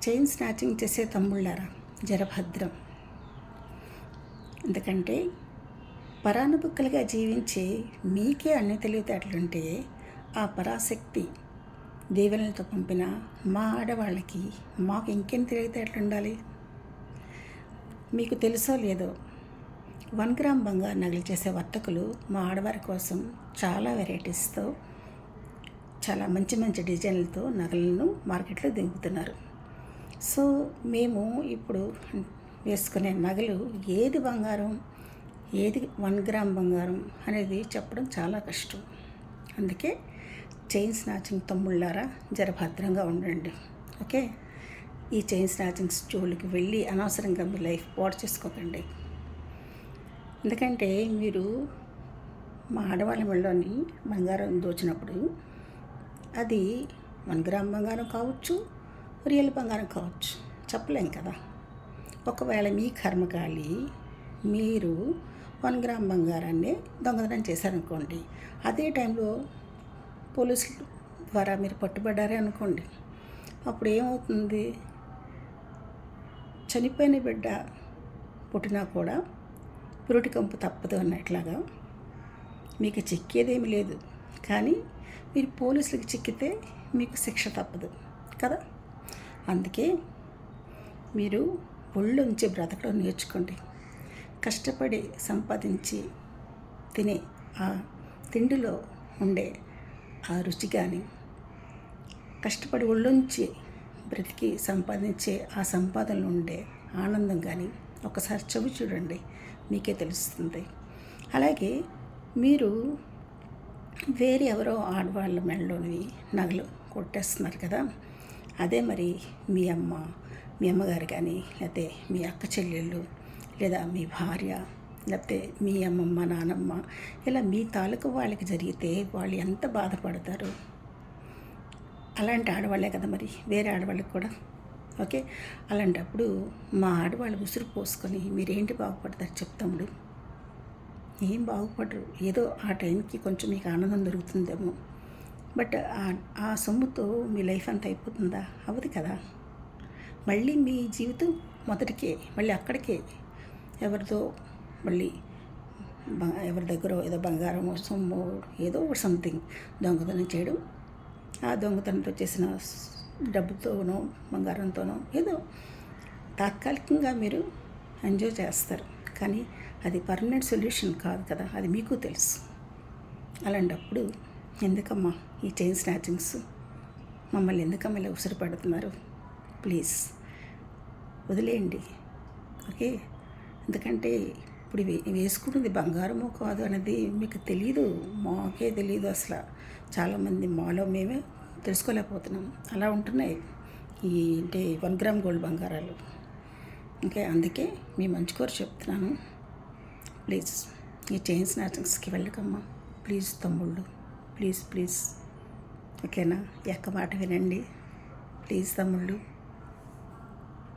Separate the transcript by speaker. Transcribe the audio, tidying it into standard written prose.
Speaker 1: Chain snatching చేసే తమ్ముళ్ళారా జరభద్రం. ఎందుకంటే పరానుబుక్కలుగా జీవించే మీకే అన్ని తెలివితేటలుంటే ఆ పరాశక్తి దీవెనలతో పంపిన మా ఆడవాళ్ళకి మాకు ఇంకేం తెలివితేటలు ఉండాలి. మీకు తెలుసో లేదో 1 గ్రామ్ బంగారు నగలు చేసే వర్తకులు మా ఆడవారి కోసం చాలా వెరైటీస్తో చాలా మంచి మంచి డిజైన్లతో నగలను మార్కెట్లో దింపుతున్నారు. సో మేము ఇప్పుడు వేసుకునే నగలు ఏది బంగారం ఏది 1 గ్రామ్ బంగారం అనేది చెప్పడం చాలా కష్టం. అందుకే చైన్ స్నాచింగ్ తమ్ముళ్ళారా జరభద్రంగా ఉండండి. ఓకే, ఈ చైన్ స్నాచింగ్ జోలికి వెళ్ళి అనవసరంగా మీ లైఫ్ పాడు చేసుకోకండి. ఎందుకంటే మీరు మా ఆడవాళ్ళ మెడలోని బంగారం దోచినప్పుడు అది 1 గ్రామ్ బంగారం కావచ్చు, రియల్ బంగారం కావచ్చు, చెప్పలేం కదా. ఒకవేళ మీ కర్మకాలి మీరు 1 గ్రామ్ బంగారాన్ని దొంగతనం చేశారనుకోండి, అదే టైంలో పోలీసుల ద్వారా మీరు పట్టుబడ్డారే అనుకోండి, అప్పుడు ఏమవుతుంది? చనిపోయిన బిడ్డ పుట్టినా కూడా పురుటి కంపు తప్పదు అన్నట్లాగా మీకు చిక్కేదేమీ లేదు. కానీ మీరు పోలీసులకు చిక్కితే మీకు శిక్ష తప్పదు కదా. అందుకే మీరు ఒళ్ళుంచి బ్రతకడం నేర్చుకోండి. కష్టపడి సంపాదించి తినే ఆ తిండిలో ఉండే ఆ రుచి కానీ, కష్టపడి ఒళ్ళుంచి బ్రతికి సంపాదించే ఆ సంపాదనలో ఉండే ఆనందం కానీ ఒకసారి చవి చూడండి, మీకే తెలుస్తుంది. అలాగే మీరు వేరే ఎవరో ఆడవాళ్ళ మెడలోని నగలు కొట్టేస్తున్నారు కదా, అదే మరి మీ అమ్మగారు కానీ, లేకపోతే మీ అక్క చెల్లెళ్ళు, లేదా మీ భార్య, లేకపోతే మీ అమ్మమ్మ నానమ్మ, ఇలా మీ తాలూకు వాళ్ళకి జరిగితే వాళ్ళు ఎంత బాధపడతారు. అలాంటి ఆడవాళ్ళే కదా మరి వేరే ఆడవాళ్ళకి కూడా. ఓకే, అలాంటప్పుడు మా ఆడవాళ్ళు ఉసురు పోసుకొని మీరేంటి బాగుపడతారు చెప్తాముడు? ఏం బాగుపడరు. ఏదో ఆ టైంకి కొంచెం మీకు ఆనందం దొరుకుతుందేమో, బట్ ఆ సొమ్ముతో మీ లైఫ్ అంతా అయిపోతుందా? అవ్వదు కదా. మళ్ళీ మీ జీవితం మొదటికే, మళ్ళీ అక్కడికే ఎవరితో మళ్ళీ ఎవరి దగ్గర ఏదో బంగారం సొమ్ము ఏదో సంథింగ్ దొంగతనం చేయడం, ఆ దొంగతనంతో చేసిన డబ్బుతోనో బంగారంతోనో ఏదో తాత్కాలికంగా మీరు ఎంజాయ్ చేస్తారు. కానీ అది పర్మనెంట్ సొల్యూషన్ కాదు కదా, అది మీకు తెలుసు. అలాంటప్పుడు ఎందుకమ్మా ఈ చైన్ స్నాచింగ్స్? మమ్మల్ని ఎందుకమ్మా ఇలా ఉసిరి పడుతున్నారు? ప్లీజ్ వదిలేయండి. ఓకే, ఎందుకంటే ఇప్పుడు వేసుకున్నది బంగారమో కాదు అనేది మీకు తెలీదు, మాకే తెలీదు అసలు. చాలామంది మాలో మేమే తెలుసుకోలేకపోతున్నాం. అలా ఉంటున్నాయి ఈ 1 గ్రామ్ గోల్డ్ బంగారాలు. ఓకే, అందుకే మీ మంచి కోరి చెప్తున్నాను, ప్లీజ్ ఈ చైన్ స్నాచింగ్స్కి వెళ్ళకమ్మా. ప్లీజ్ తమ్ముళ్ళు, ప్లీజ్. ఓకేనా? ఎక్క మాట వినండి ప్లీజ్ తమ్ముళ్ళు.